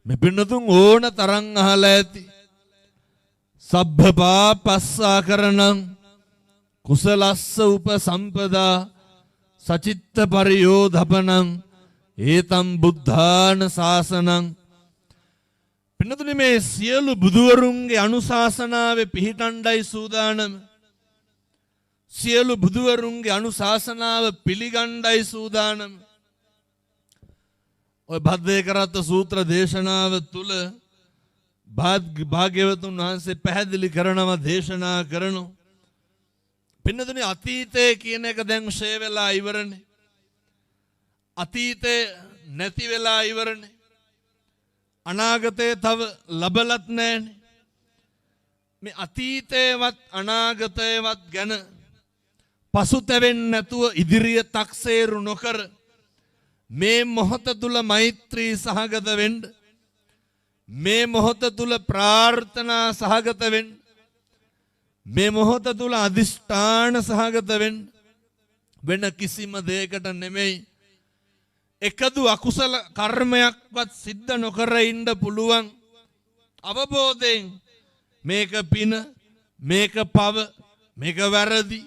මේ පින්නතුන් ඕන තරම් අහලා ඇති. සබ්බ පාපස්සා කරණං කුසලස්ස උපසම්පදා සචිත්ත පරියෝධපනං ඒතම් බුද්ධාන ශාසනං. පින්නතුනි මේ සියලු බුදුවරුන්ගේ අනුශාසනාවේ පිහිටණ්ඩයි සූදානම. සියලු බුදුවරුන්ගේ අනුශාසනාව පිළිගණ්ඩයි සූදානම. ඔය භද්දේකරත්ත සූත්‍ර දේශනාව තුල භාග්‍යවතුන් වහන්සේ පැහැදිලි කරනවා දේශනා කරනවා. පින්නතුනි අතීතය කියන එක දැන් ෂේ වෙලා ඉවරනේ. අතීතේ නැති වෙලා ඉවරනේ. අනාගතේ තව ලබලත් නැහැනේ. මේ අතීතේවත් අනාගතේවත් ගැන පසුතැවෙන්නේ නැතුව ඉදිරිය තක්සේරු නොකර මේ මොහොත තුල මෛත්‍රී සහගත වෙන්න, මේ මොහොත තුල ප්‍රාර්ථනා සහගත වෙන්න, මේ මොහොත තුල අදිෂ්ඨාන සහගත වෙන්න, වෙන කිසිම දෙයකට නෙමෙයි. එකදු අකුසල කර්මයක්වත් සිද්ධ නොකර ඉන්න පුළුවන් අවබෝධයෙන් මේක පින, මේක පව, මේක වැරදි,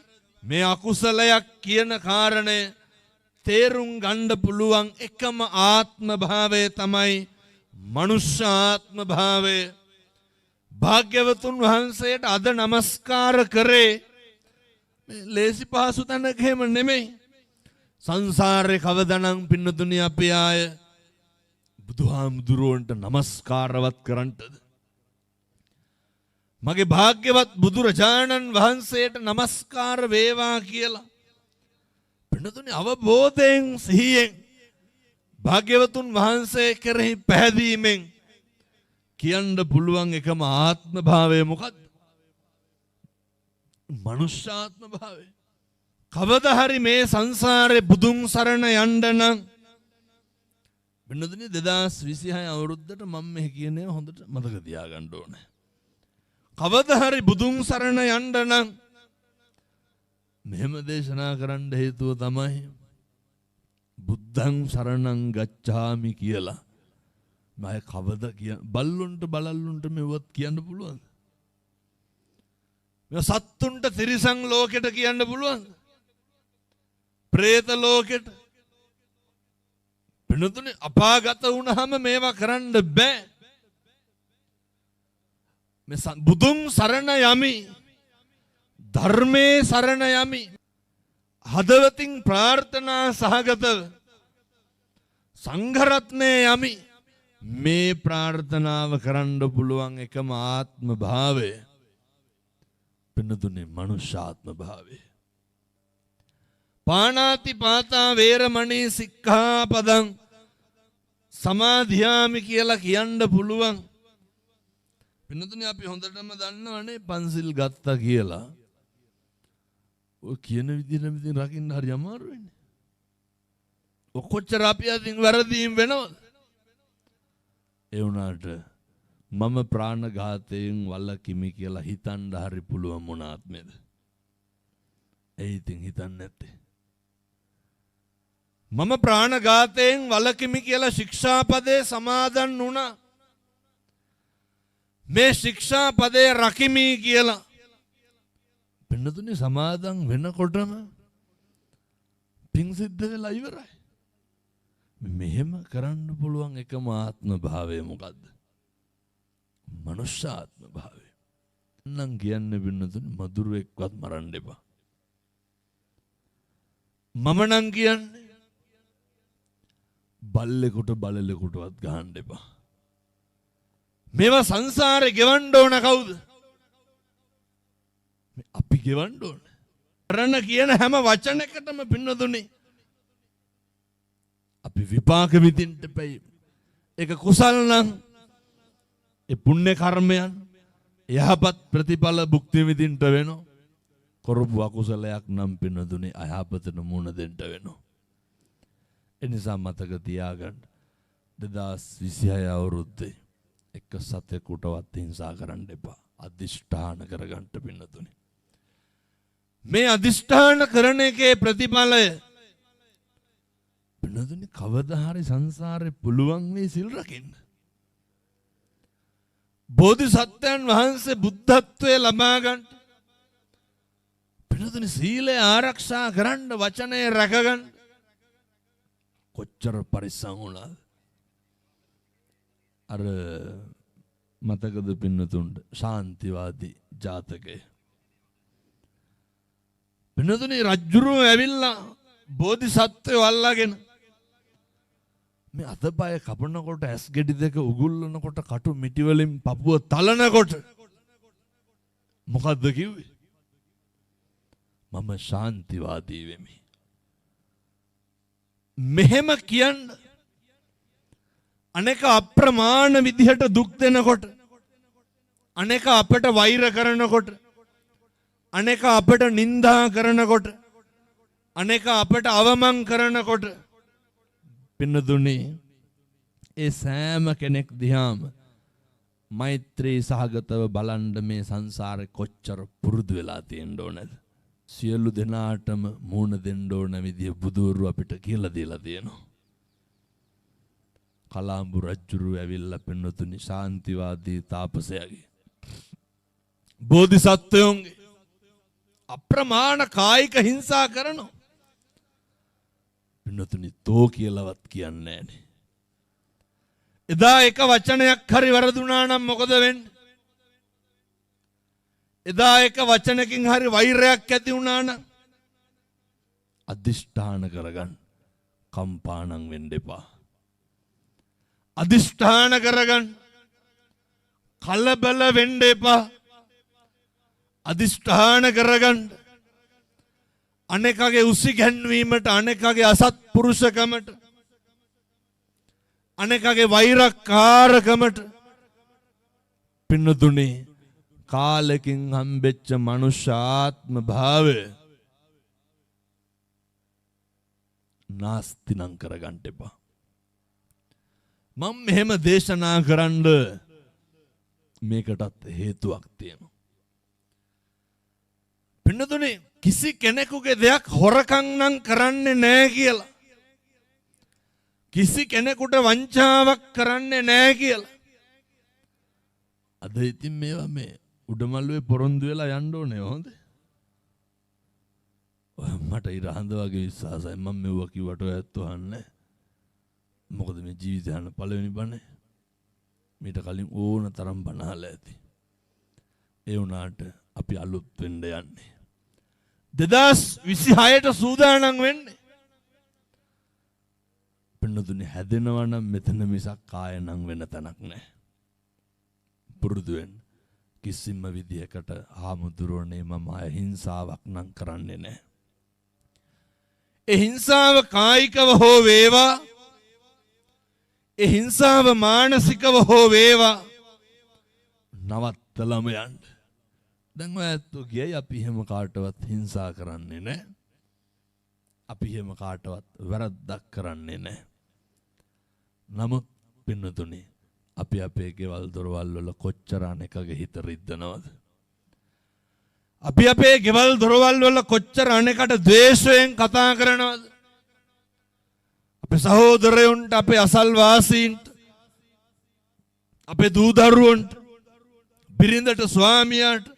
මේ අකුසලයක් කියන කාරණය තේරුම් ගන්න පුළුවන් එකම ආත්ම භාවය තමයි මනුෂ්‍ය ආත්ම භාවය. භාග්‍යවතුන් වහන්සේට අද නමස්කාර කරේ ලේසි පහසු තැනක එහෙම නෙමෙයි. සංසාරේ කවදනම් පින්නතුනි අපි ආය බුදුහාමුදුරුවන්ට නමස්කාරවත් කරන්නද? මගේ භාග්‍යවත් බුදුරජාණන් වහන්සේට නමස්කාර වේවා කියලා පින්නතුනි අවබෝධයෙන් සිහියෙන් භාග්‍යවතුන් වහන්සේ කෙරෙහි පැහැදීමෙන් කියන්න පුළුවන් එකම ආත්ම භාවය මොකද්ද? මනුෂ්‍යාත්ම භාවය. කවදා හරි මේ සංසාරේ බුදුන් සරණ යන්න නම් වෙනදනේ 2026 අවුරුද්දට මම මේ කියන්නේ හොඳට මතක තියාගන්න ඕනේ. කවදා හරි බුදුන් සරණ යන්න නම් මෙහෙම දේශනා කරන්න හේතුව තමයි බුද්ධං සරණං ගච්ඡාමි කියලා. මම කවද කිය බල්ලුන්ට බලල්ලුන්ට මෙවත් කියන්න පුළුවන්ද? මේ සත්තුන්ට තිරිසන් ලෝකෙට කියන්න පුළුවන්ද? ප්‍රේත ලෝකෙට වෙනතුනේ අපාගත වුණාම මේවා කරන්න බෑ. මේ බුදුන් සරණ යමි, ධර්මයේ සරණ යමි, හදවතින් ප්‍රාර්ථනා සහගතව සංඝ රත්නයේ යමි. මේ ප්‍රාර්ථනාව කරන්න පුළුවන් එකම ආත්ම භාවය වෙනතුනේ මනුෂ්‍යාත්ම භාවය. පාණාති පාතා වේරමණී සික්ඛාපදං සමාධියාමි කියලා කියන්න පුළුවන්. වෙනතුනේ අපි හොඳටම දන්නවනේ පන්සිල් ගත්තා කියලා. ඔය කියන විදිහට රකින්න හරි අමාරු වෙන්නේ. ඔක්කොච්චර අපි අතින් වැරදීම් වෙනවද? ඒ වුණාට මම ප්‍රාණඝාතයෙන් වළකිමි කියලා හිතන්න හරි පුළුවන් මොන ආත්මෙද? ඒ ඉතින් හිතන්නේ නැත්තේ. මම ප්‍රාණඝාතයෙන් වළකිමි කියලා ශික්ෂාපදේ සමාදන් වුණා. මේ ශික්ෂාපදේ රකිමි කියලා පින්නතුනේ සමාදන් වෙනකොටම පිං සිද්ධ වෙලා ඉවරයි. මෙහෙම කරන්න පුළුවන් එකම ආත්ම භාවය මොකද්ද? මනුෂ්‍ය ආත්ම භාවය. නම් කියන්නේ පින්නතුනේ මදුරුවෙක්වත් මරන්න එපා. මම නම් කියන්නේ බල්ලෙකුට බලලෙකුටවත් ගහන්න එපා. මේවා සංසාරේ ගෙවන්න ඕන කවුද? අපි ගෙවන්න ඕන. කරන කියන හැම වචනයකටම පින්නතුනේ අපි විපාක විඳින්න එපයි. ඒක කුසල් නම් ඒ පුණ්‍ය කර්මයන් යහපත් ප්‍රතිඵල භුක්ති විඳින්න වෙනවා. කරපු අකුසලයක් නම් පින්නතුනේ අයහපතට මුහුණ දෙන්න වෙනවා. ඒ නිසා මතක තියාගන්න 2026 අවුරුද්දේ එක සතෙකුටවත් හිංසා කරන්න එපා. අදිෂ්ඨාන කරගන්න පින්නතුනේ. මේ අදිෂ්ඨාන කරන එකේ ප්‍රතිඵලය පින්නතුනේ කවදා හරි සංසාරේ පුළුවන් මේ සිල් රකින්න. බෝධිසත්වයන් වහන්සේ බුද්ධත්වයේ ලබා ගන්න. පිළිතුරු සීලය ආරක්ෂා කරන්න වචනේ රැකගන්න කොච්චර පරිස්සම් වුණාද? අර මතකද පින්නතුන්ට ශාන්තිවාදී ජාතකය. පින්නතුනි රජුරුව ඇවිල්ලා බෝධිසත්වයෝ අල්ලාගෙන මේ අතපය කපනකොට ඇස් ගෙඩි දෙක උගුල්ලනකොට කටු මිටි වලින් පපුව තලනකොට මොකද්ද කිව්වේ? මම ශාන්තිවාදී වෙමි. මෙහෙම කියන්න අනේක අප්‍රමාණ විදිහට දුක් දෙනකොට, අනේක අපට වෛර කරනකොට, අනේක අපට නිඳා කරනකොට, අනේක අපට අවමන් කරනකොට පින්නතුනේ ඒ සෑම කෙනෙක් දිහාම මෛත්‍රී සහගතව බලන්න මේ සංසාරේ කොච්චර පුරුදු වෙලා තියෙන්න ඕනද? සියලු දෙනාටම මූණ දෙන්න ඕන විදිය බුදුරු අපිට කියලා දීලා තියෙනවා. කලාඹු රජුරු ඇවිල්ලා පින්නතුනි ශාන්තිවාදී තාපසයාගේ බෝධිසත්වයන්ගේ අප්‍රමාණ කායික හිංසා කරනවා. පින්නතුනි තෝ කියලාවත් කියන්නේ නැහනේ. එදා එක වචනයක් හරි වරදුනා නම් මොකද වෙන්නේ? එදා එක වචනකින් හරි වෛරයක් ඇති වුණා නම් අදිෂ්ඨාන කරගන්න, කම්පාණම් වෙන්න එපා. අදිෂ්ඨාන කරගන්න, කලබල වෙන්න එපා. අදිෂ්ඨාන කරගන්න අනේකගේ උසිගැන්වීමට, අනේකගේ අසත්පුරුෂකමට, අනේකගේ වෛරකාරකමට පින්නතුනේ කාලෙකින් හම්බෙච්ච මනුෂ්‍යාත්ම භාවය නාස්තිනම් කරගන්න එපා. මම මෙහෙම දේශනා කරන්න මේකටත් හේතුවක් තියෙනවා. පින්නතුනේ කිසි කෙනෙකුගේ දෙයක් හොරකම් නම් කරන්නේ නැහැ කියලා, කිසි කෙනෙකුට වංචාවක් කරන්නේ නැහැ කියලා අද ඉතින් මේවා මේ උඩමල්ලුවේ පොරොන්දු වෙලා යන්න ඕනේ. හොඳ මට ඉරහඳ වගේ විශ්වාසයි. මම මෙව්වා කිව්වට ඔයත් අහන්නේ. මොකද මේ ජීවිතය යන පළවෙනි බණ. මීට කලින් ඕන තරම් බණ අහලා ඇති. ඒ වුණාට අපි අලුත් වෙන්න යන්නේ. 2026ට සූදානම් වෙන්නේ. පින්නතුනේ හැදෙනවා නම් මෙතන මිසක් කාය නම් වෙන තැනක් නැහැ. පුරුදු වෙන්න. කිසිම විදියකට ආමුදුරෝනේ මම අහිංසාවක් නම් කරන්නේ නැහැ. ඒ හිංසාව කායිකව හෝ වේවා, ඒ හිංසාව මානසිකව හෝ වේවා නවත්තලම යන්න. දැන් ඔයත් කියයි අපි එහෙම කාටවත් හිංසා කරන්නේ නැහැ. අපි එහෙම කාටවත් වැරද්දක් කරන්නේ නැහැ. නමුත් පින්නතුනේ අපි අපේ ගෙවල් දොරවල් වල කොච්චර අනේකගේ හිත රිද්දනවද? අපි අපේ ගෙවල් දොරවල් වල කොච්චර අනේකට ද්වේෂයෙන් කතා කරනවද? අපේ සහෝදරයන්ට, අපේ අසල්වාසීන්ට, අපේ දූ දරුවන්ට, බිරිඳට, ස්වාමියාට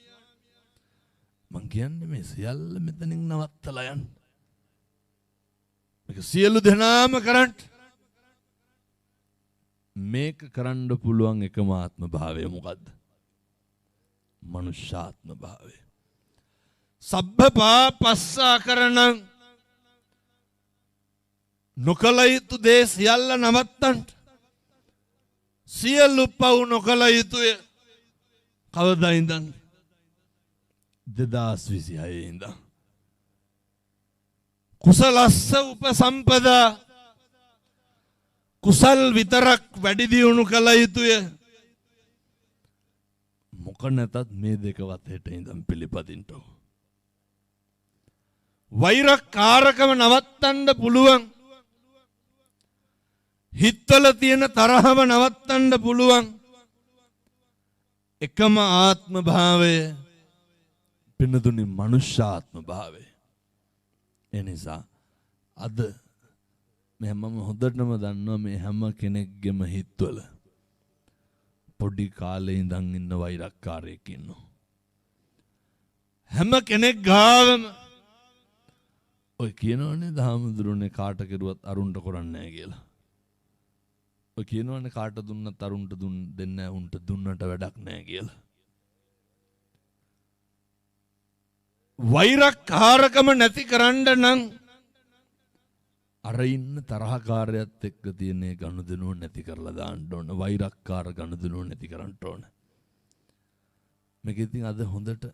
මං කියන්නේ මේ සියල්ල මෙතනින් නවත්තලා යන්න. මේක සියලු දෙනාම කරන්න. මේක කරන්න පුළුවන් එකම ආත්ම භාවය මොකද්ද? මනුෂ්‍යාත්ම භාවය. සබ්බ පාපස්සා කරනං නොකල යුතු දේ සියල්ල නවත්තන්න. සියලු පව් නොකල යුතුය. කවදා ඉඳන්? 2026 ඉඳන්. කුසලස්ස උපසම්පදා, කුසල් විතරක් වැඩි දියුණු කළ යුතුය. මොක නැතත් මේ දෙකවත් හෙට ඉඳන් පිළිපදින්න. වෛරකාරකම නවත්තන්න පුළුවන්. හිතවල තියෙන තරහව නවත්තන්න පුළුවන් එකම ආත්ම භාවය පින්නතුනි මනුෂ්‍යාත්ම භාවය. එනිසා අද මම හොඳටම දන්නවා මේ හැම කෙනෙක්ගේම හිතවල පොඩි කාලේ ඉඳන් ඉන්න වෛරක්කාරයෙක් ඉන්නවා. හැම කෙනෙක් ගාවම ඔය කියනවනේ දහමුදුරනේ කාට කෙරුවත් අරුන්ට කරන්නේ නැහැ කියලා. ඔය කියනවනේ කාට දුන්නත් අරුන්ට දෙන්නේ නැහැ උන්ට දුන්නට වැඩක් නැහැ කියලා. වෛරක්කාරකම නැති කරන්න නම් අර ඉන්න තරහකාරයත් එක්ක තියෙන ගනුදෙනුව නැති කරලා දාන්න ඕන. වෛරක්කාර ගනුදෙනුව නැති කරන්න ඕන. මේක ඉතින් අද හොඳට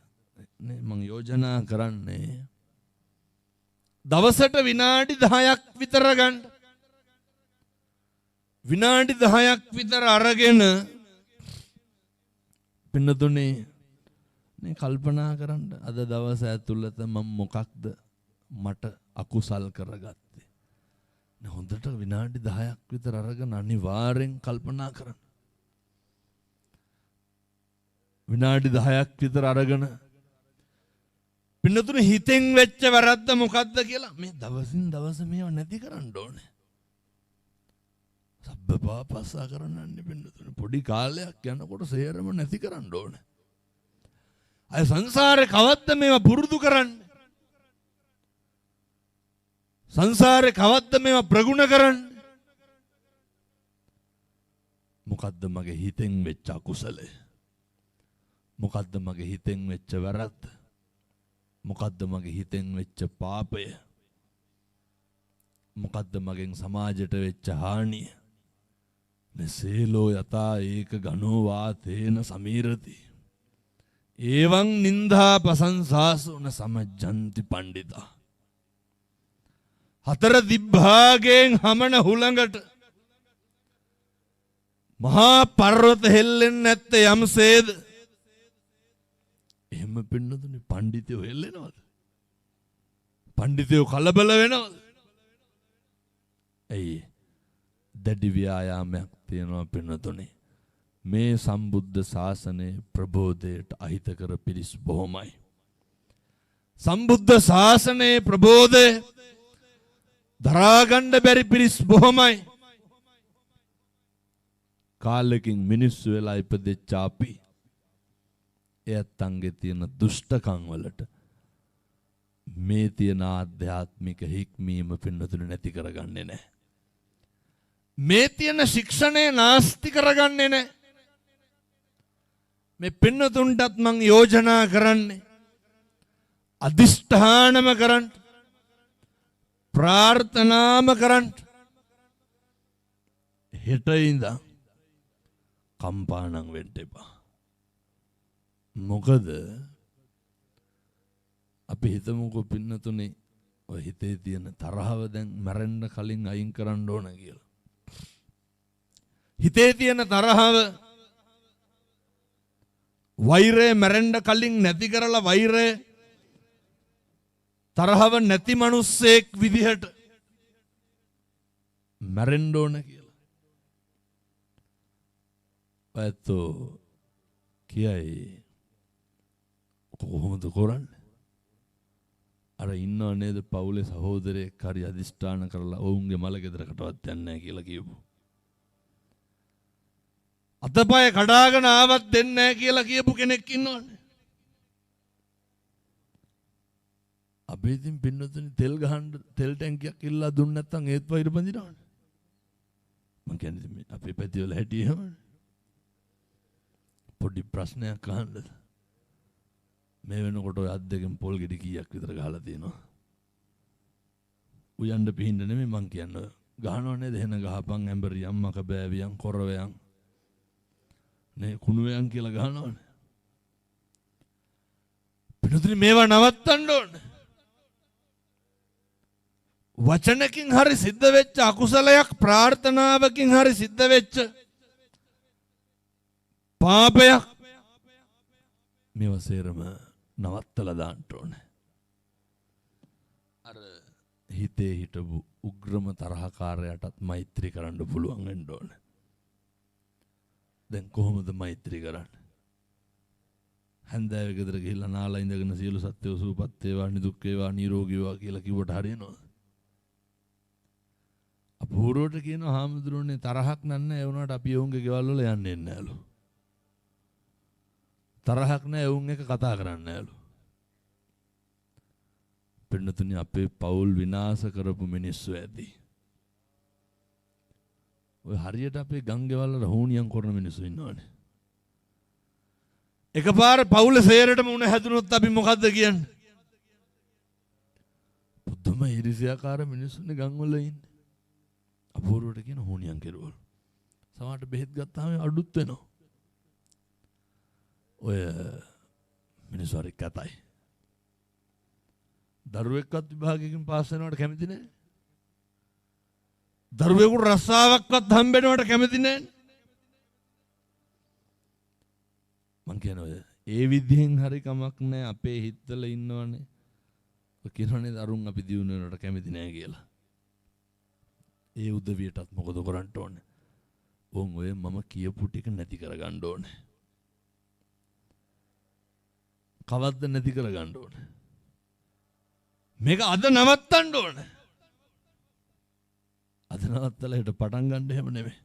නේ මම යෝජනා කරන්නේ දවසට විනාඩි 10ක් විතර ගන්න. විනාඩි 10ක් විතර අරගෙන පින්නතුනේ නේ කල්පනා කරන්න අද දවස ඇතුළත මම මොකක්ද මට අකුසල් කරගත්තේ. නේ හොඳට විනාඩි 10ක් විතර අරගෙන අනිවාර්යෙන් කල්පනා කරන්න. විනාඩි 10ක් විතර අරගෙන පින්නතුනේ හිතෙන් වෙච්ච වැරද්ද මොකද්ද කියලා මේ දවසින් දවස මේව නැති කරන්න ඕනේ. සබ්බපාපස්සා කරන්නන්නේ පින්නතුනේ පොඩි කාලයක් යනකොට සේරම නැති කරන්න ඕනේ. අය සංසාරේ කවද්ද මේවා පුරුදු කරන්නේ? සංසාරේ කවද්ද මේවා ප්‍රගුණ කරන්නේ? මොකද්ද මගේ හිතෙන් වෙච්ච අකුසලය? මොකද්ද මගේ හිතෙන් වෙච්ච වැරද්ද? මොකද්ද මගේ හිතෙන් වෙච්ච පාපය? මොකද්ද මගෙන් සමාජයට වෙච්ච හානිය? නසේලෝ යතා ඒක ගනෝ වාතේන සමීරති. එවං නින්දා ප්‍රශංසාසුන සමජ්ජන්ති පණ්ඩිතා. හතර දිබ්භාගයෙන් හමන හුළඟට මහා පර්වත හෙල්ලෙන්නේ නැත්තේ යම්සේද? එහෙම පින්නතුනේ පඬිතුයෝ හෙල්ලෙනවද? පඬිතුයෝ කලබල වෙනවද? ඇයි? දැඩි ව්‍යායාමයක් තියෙනවා පින්නතුනේ. මේ සම්බුද්ධ ශාසනයේ ප්‍රබෝධයට අහිතකර පිරිස් බොහොමයි. සම්බුද්ධ ශාසනයේ ප්‍රබෝධය දරාගන්න බැරි පිරිස් බොහොමයි. කාලෙකින් මිනිස්සු වෙලා ඉපදෙච්ච අපි එයත් අංගේ තියෙන දුෂ්ටකම් වලට මේ තියෙන ආධ්‍යාත්මික හික්මීම පින්නතුනේ නැති කරගන්නේ නැහැ. මේ තියෙන ශික්ෂණය නාස්ති කරගන්නේ නැහැ. මේ පින්නතුන්ටත් මං යෝජනා කරන්නේ අදිෂ්ඨානම කරන්න ප්‍රාර්ථනාම කරන්න හෙට ඉඳන් කම්පාණම් වෙන්න එපා. මොකද අපි හිතමුකෝ පින්නතුනේ ඔය හිතේ තියෙන තරහව දැන් මැරෙන්න කලින් අයින් කරන්න ඕන කියලා. හිතේ තියෙන තරහව වෛරය මැරෙන්න කලින් නැති කරලා වෛරය තරහව නැති මිනිස්සෙක් විදිහට මැරෙන්න ඕන කියලා. ඇත්තෝ කියයි කොහොමද කරන්නේ? අර ඉන්නව නේද පවුලේ සහෝදරයෙක් හරි අදිෂ්ඨාන කරලා ඔවුන්ගේ මල ගෙදරකටවත් යන්නේ නැහැ කියලා කියපු. අතපය කඩාගෙන ආවත් දෙන්නේ නැහැ කියලා කියපු කෙනෙක් ඉන්නවනේ. අපි ඉතින් පින්නතුනේ තෙල් ගහන්න තෙල් ටැංකියක් ඉල්ලලා දුන්න නැත්නම් ඒත් වෛර බඳිනවනේ. මං කියන්නේ අපේ පැතිවල හැටියෙම පොඩි ප්‍රශ්නයක් අහන්නද? මේ වෙනකොට ඔය අත් දෙකෙන් පොල් ගෙඩි කීයක් විතර ගහලා තියෙනවා? උයන්ඩ පිහින්න නෙමෙයි මං කියන්නේ. ගහනව නේද? එහෙන ගහපන් ඇඹරියම් මක බෑවියම් කොරවයන් නේ කුණුවයන් කියලා ගහනවනේ. පිටුතුනි මේවා නවත්තන්න ඕනේ. වචනකින් හරි සිද්ධ වෙච්ච අකුසලයක් ප්‍රාර්ථනාවකින් හරි සිද්ධ වෙච්ච පාපයක් මේවා සේරම නවත්තලා දාන්න ඕනේ. අර හිතේ හිටපු උග්‍රම තරහකාරයටත් මෛත්‍රී කරන්න පුළුවන් වෙන්න ඕනේ. දැන් කොහොමද මෛත්‍රී කරන්නේ? හන්දෑවේ ගෙදර ගිහිල්ලා නාලා ඉඳගෙන සියලු සත්ත්වෝ සුවපත් වේවා නිදුක් වේවා නිරෝගී වේවා කියලා කිව්වට හරියනවද? අපූර්වට කියනවා හාමුදුරනේ තරහක් නන්නේ ඒ වුණාට අපි යෝන්ගේ ගෙවල් වල යන්නේ නැහැලු. තරහක් නැහැ වුන් එක කතා කරන්නේ නැලු. පින්නතුනි අපේ පවුල් විනාශ කරපු මිනිස්සු ඇති. ඔය හරියට අපේ ගංගෙවල් වල හෝනියම් කරන මිනිස්සු ඉන්නවනේ. එකපාර පවුල සේරටම උණ හැදුනොත් අපි මොකද්ද කියන්නේ? පුදුම ඊර්ෂ්‍යාකාර මිනිස්සුනේ ගම් වල ඉන්නේ. අපූර්වට කියන හෝනියම් කෙරුවලු. සමහරට බෙහෙත් ගත්තාම අඩුත් වෙනවා. ඔය මිනිස්සු හරි කතයි. දරුවෙක්වත් විභාගයකින් පාස් වෙනවට කැමති නැහැ. දරුවෙකුට රස්සාවක්වත් හම්බෙනවට කැමති නැහැ. මං කියනවා ඒ විදිහෙන් හරි කමක් නැහැ අපේ හිතවල ඉන්නවනේ. ඔය කියනවනේ දරුන් අපි දියුණු වෙනවට කැමති නැහැ කියලා. ඒ උදවියටත් මොකද කරන්න ඕනේ? ඕන් ඔය මම කියපු ටික නැති කරගන්න ඕනේ. කවද්ද නැති කරගන්න ඕනේ? මේක අද නවත්තන්න ඕනේ. අද නවත්තලා හිට පටන් ගන්න එහෙම නෙමෙයි.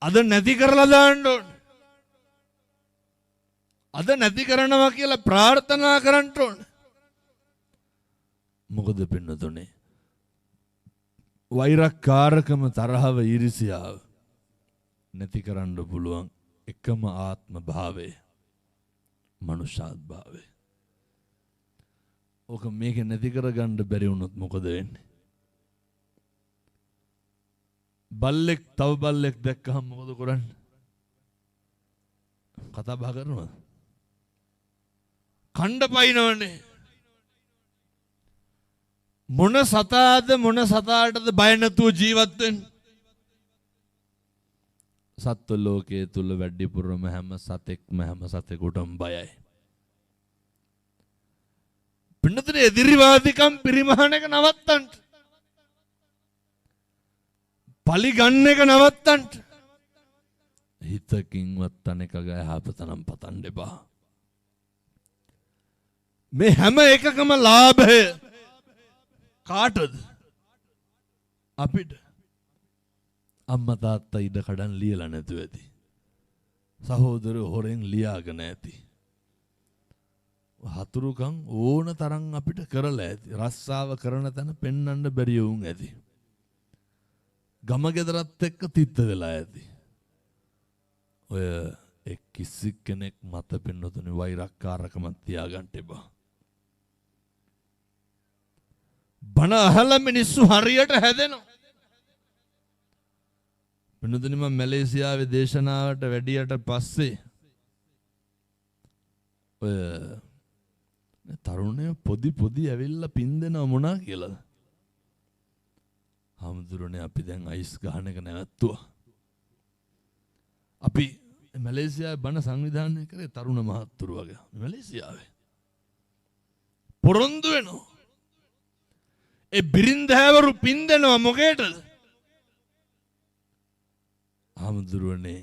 අද නැති කරලා දාන්න ඕනේ. අද නැති කරනවා කියලා ප්‍රාර්ථනා කරන්න ඕනේ. මොකද පින්නතුනේ වෛරක්කාරකම තරහව ඊර්ෂ්‍යාව නැති කරන්න පුළුවන් එකම ආත්ම භාවය මනුෂ්‍යාත් භාවය. ඕක මේක නැති කරගන්න බැරි වුණොත් මොකද වෙන්නේ? බල්ලෙක් තව බල්ලෙක් දැක්කහම මොකද කරන්නේ? කතා බහ කරනවද? කණ්ඩ පයින්නවනේ. මොන සතාද මොන සතාටද බය නැතුව ජීවත් වෙන්නේ? සත්ව ලෝකයේ තුල වැඩිපුරම හැම සතෙක්ම හැම සතෙකුටම බයයි. පින්නතේ එදිරිවාදිකම් පිරිමහන එක නවත්තන්න. පලි ගන්න එක නවත්තන්න. හිතකින්වත් අනේක ගහපතනම් පතන්න එපා. මේ හැම එකකම ලාභය කාටද? අපිට. අම්මා තාත්තා ඉඩ කඩන් ලියලා නැතුව ඇති. සහෝදරයෝ හොරෙන් ලියාගෙන ඇති. හතුරුකම් ඕන තරම් අපිට කරලා ඇති. රස්සාව කරන තැන පෙන්වන්න බැරි වුන් ඇති. ගම ගෙදරත් එක්ක තිත්ත වෙලා ඇති. ඔය කිසි කෙනෙක් මත පින්නතුනේ වෛරක්කාරකමක් තියාගන්න එපා. බණ අහලා මිනිස්සු හරියට හැදෙනවා. පින්නතුනේ මම මැලේසියාවේ දේශනාවට වැඩියට පස්සේ ඔය තරුණයෝ පොඩි ඇවිල්ලා පින් දෙනව මොනා කියලාද? හාමුදුරනේ අපි දැන් අයිස් ගහන එක නැවැත්තුවා. අපි මැලේසියාවේ බණ සංවිධානය කරේ තරුණ මහත්තුරු වගේ. මැලේසියාවේ පොරොන්දු වෙනවා. ඒ බිරින්දෑවරු පින් දෙනවා මොකේද? හාමුදුරනේ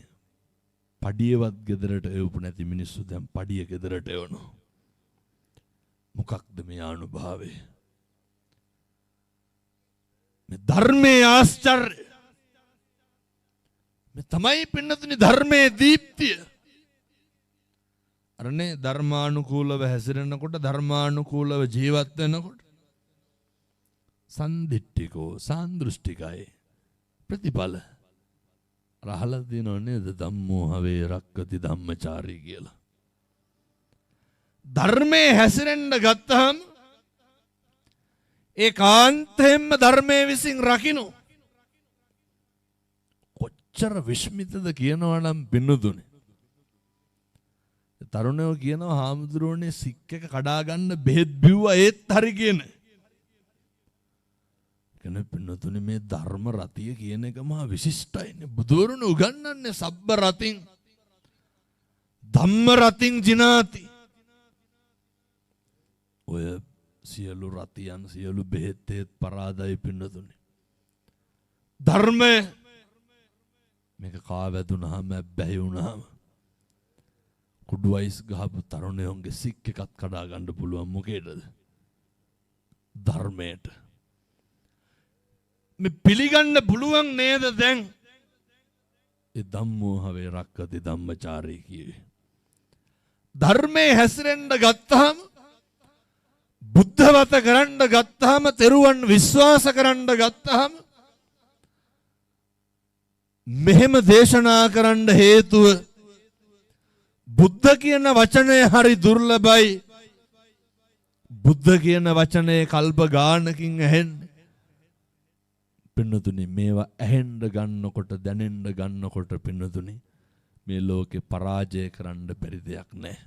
පඩියවත් ගෙදරට එවපු නැති මිනිස්සු දැන් පඩිය ගෙදරට එවනවා. මොකක්ද මේ අනුභවය? මේ ධර්මයේ ආශ්චර්ය. මේ තමයි පින්නතුනි ධර්මයේ දීප්තිය. අරනේ ධර්මානුකූලව හැසිරෙනකොට ධර්මානුකූලව ජීවත් වෙනකොට සන්දිට්ඨිකෝ සාන්දෘෂ්ටිකයි ප්‍රතිඵල රහලා දිනව නේද? ධම්මෝ හවේ රක්කති ධම්මචාරී කියලා. ධර්මයේ හැසිරෙන්න ගත්තහම ඒකාන්තයෙන්ම ධර්මයේ විසින් රකින්න. කොච්චර විශ්මිතද කියනවා නම් පින්නතුනේ. තරුණයෝ කියනවා හාමුදුරුවනේ සික් එක කඩා ගන්න බෙහෙත් බිව්වා ඒත් හරි කියන. කෙනෙක් පින්නතුනේ මේ ධර්ම රතිය කියන එක මහා විශිෂ්ටයිනේ. බුදුරුණ උගන්වන්නේ සබ්බ රතින් ධම්ම රතින් ජිනාති. ඔය සියලු රතියන් සියලු බෙහෙත් පරාදයි පින්නතුනේ. ධර්මය මේක කාවැදුනහම බැහැ වුණාම කුඩු අයිස් ගහපු තරුණයෝන්ගේ සික් එකක් කඩා ගන්න පුළුවන් මොකේද? ධර්මයට. මේ පිළිගන්න පුළුවන් නේද දැන්? ඒ ධම්මෝ හවේ රක්කති ධම්මචාරී කියේ. ධර්මයේ හැසිරෙන්න ගත්තාම බුද්ධවත කරන්න ගත්තාම තෙරුවන් විශ්වාස කරන්න ගත්තාම මෙහෙම දේශනා කරන්න හේතුව බුද්ධ කියන වචනය හරි දුර්ලභයි. බුද්ධ කියන වචනේ කල්ප ගානකින් ඇහෙන්නේ. පින්නතුනි මේවා ඇහෙන්න ගන්නකොට දැනෙන්න ගන්නකොට පින්නතුනි මේ ලෝකේ පරාජය කරන්න බැරි දෙයක් නැහැ.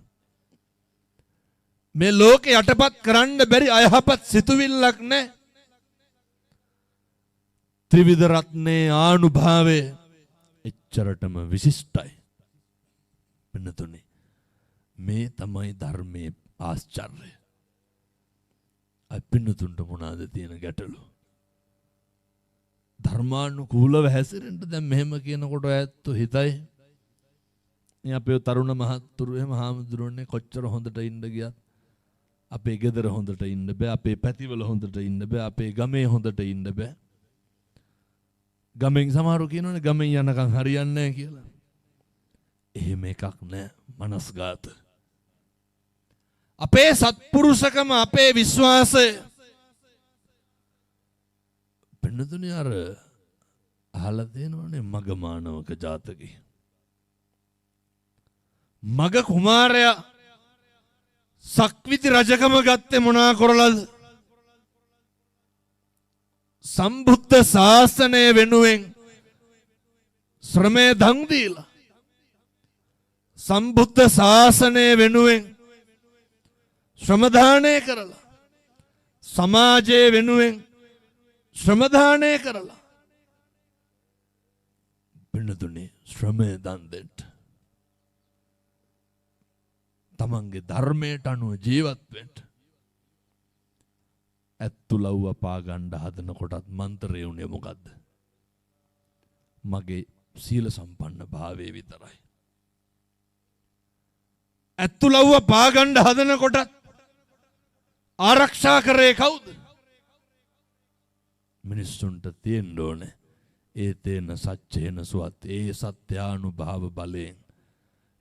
මේ ලෝකේ යටපත් කරන්න බැරි අයහපත් සිතුවිල්ලක් නැහැ. ත්‍රිවිධ රත්නේ ආනුභාවය එච්චරටම විශිෂ්ටයි. පින්නතුනි මේ තමයි ධර්මයේ ආශ්චර්යය. පින්නතුන්ට මොනවාද තියෙන ගැටලු? ධර්මානුකූලව හැසිරෙන්න දැන් මෙහෙම කියනකොට ඇත්ත හිතයි. මේ අපේ තරුණ මහත්තුරු එහෙම හාමුදුරනේ කොච්චර හොඳට ඉන්න ගියත් අපේ ගෙදර හොඳට ඉන්න බෑ, අපේ පැතිවල හොඳට ඉන්න බෑ, අපේ ගමේ හොඳට ඉන්න බෑ. ගමෙන් සමහරු කියනවනේ ගමෙන් යනකම් හරියන්නේ නැහැ කියලා. එහෙම එකක් නැහැ. මනස්ගත. අපේ සත්පුරුෂකම අපේ විශ්වාසය පින්නතුනේ අර අහලා තියෙනවනේ මග මානවක ජාතකේ. මග කුමාරයා සක්විති රජකම ගත්තේ මොනා කරලාද? සම්බුද්ධ ශාසනය වෙනුවෙන් ශ්‍රමය දන් දීලා සම්බුද්ධ ශාසනය වෙනුවෙන් ශ්‍රමදානය කරලා සමාජය වෙනුවෙන් ශ්‍රමදානය කරලා පින්නතුනේ ශ්‍රමය දන් දෙන්න තමන්ගේ ධර්මයට අනුව ජීවත් වෙන්න ඇත්තුලව්ව පාගන්න හදන කොටත් මන්ත්‍රය උනේ මොකද්ද? මගේ සීල සම්පන්න භාවයේ විතරයි. ඇත්තුලව්ව පාගන්න හදන කොටත් ආරක්ෂා කරේ කවුද? මිනිස්සුන්ට තියෙන්න ඕනේ ඒ තේන සත්‍යේන සුවත් ඒ සත්‍යානුභාව බලයෙන්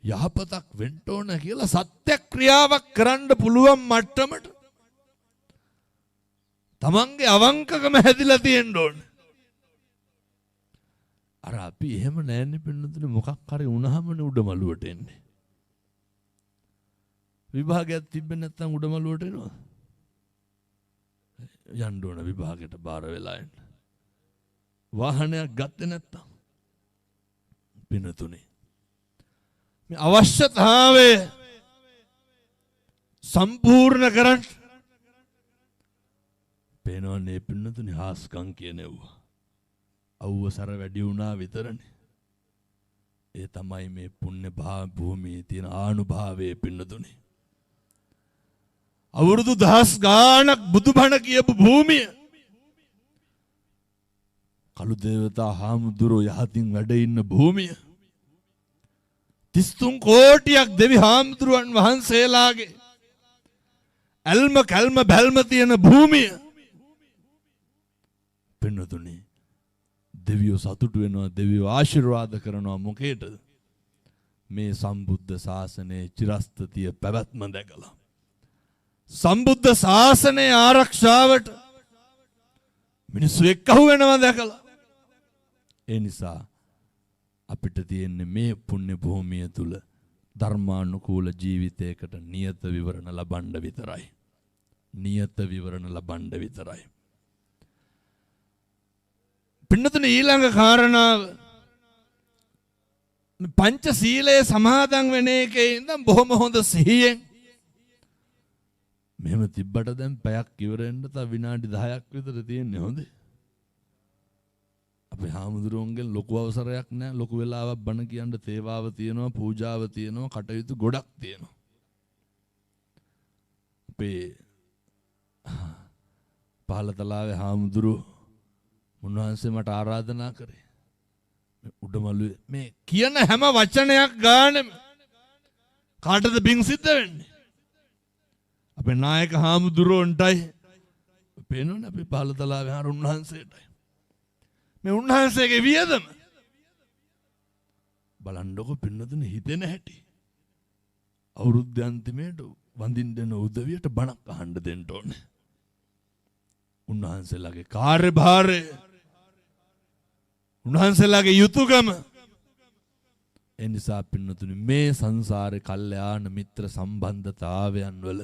යහපතක් වෙන්න ඕන කියලා සත්‍ය ක්‍රියාවක් කරන්න පුළුවන් මට්ටමට තමන්ගේ අවංකකම හැදිලා තියෙන්න ඕන. අර අපි එහෙම නැන්නේ පින්නතුනේ මොකක් හරි වුණාමනේ උඩමළුවට එන්නේ. විභාගයක් තිබ්බේ නැත්නම් උඩමළුවට එනවා. යන්න ඕන විභාගයට බාර වෙලා එන්න. වාහනයක් ගත්තේ නැත්නම් පින්නතුනේ මේ අවශ්‍යතාවය සම්පූර්ණ කරන්න පේනවනේ පින්නතුනේ හාස්කම් කියනෙව්වා. අවුවසර වැඩි වුණා විතරනේ. ඒ තමයි මේ පුණ්‍ය භූමියේ තියෙන ආනුභාවයේ පින්නතුනේ. අවුරුදු දහස් ගාණක් බුදුබණ කියපු භූමිය. කළු දේවතා හාමුදුරුවෝ යහතින් වැඩ ඉන්න භූමිය. 33 කෝටියක් දෙවි හාමුදුරුවන් වහන්සේලාගේ ඇල්ම කල්ම බැල්ම තියෙන භූමිය. පින්නතුනේ දෙවියෝ සතුටු වෙනවා, දෙවියෝ ආශිර්වාද කරනවා. මොකේද? මේ සම්බුද්ධ ශාසනයේ චිරස්ථිතිය පැවැත්ම දැකලා. සම්බුද්ධ ශාසනයේ ආරක්ෂාවට මිනිස්සු එක්කහුව වෙනවා දැකලා. ඒ නිසා අපිට තියෙන්නේ මේ පුණ්‍ය භූමිය තුල ධර්මානුකූල ජීවිතයකට නියත විවරණ ලබන්න විතරයි. නියත විවරණ ලබන්න විතරයි. පින්නතුනේ ඊළඟ කාරණාව පංච සීලයේ සමාදන් වෙන එකේ ඉඳන් බොහොම හොඳ සිහියෙන් මෙහෙම තිබ්බට දැන් පැයක් ඉවර වෙන්න තව විනාඩි 10ක් විතර තියෙන්නේ හොඳේ. අපේ හාමුදුරුවන්ගෙන් ලොකු අවසරයක් නැහැ. ලොකු වෙලාවක් බණ කියන්න තේවාව තියෙනවා, පූජාව තියෙනවා, කටයුතු ගොඩක් තියෙනවා. අපේ පහළතලාවේ හාමුදුරුවෝ උන්වහන්සේ මට ආරාධනා කරේ මේ උඩමළුවේ මේ කියන හැම වචනයක් ගානෙම කාටද බින් සිද්ධ වෙන්නේ? අපේ නායක හාමුදුරුවන්ටයි පේනවනේ අපේ පහළතලාවේ උන්වහන්සේටයි. මේ උන්වහන්සේගේ වියදම බලන්නකො පින්නතුනේ හිතෙන හැටි. අවුරුද්ද අන්තිමේට වඳින්න දෙන උදවියට බණක් අහන්න දෙන්න ඕනේ. උන්වහන්සේලාගේ කාර්යභාරය, උන්වහන්සේලාගේ යුතුයකම. ඒ නිසා පින්නතුනේ මේ සංසාරේ කල්යාණ මිත්‍ර සම්බන්ධතාවයන් වල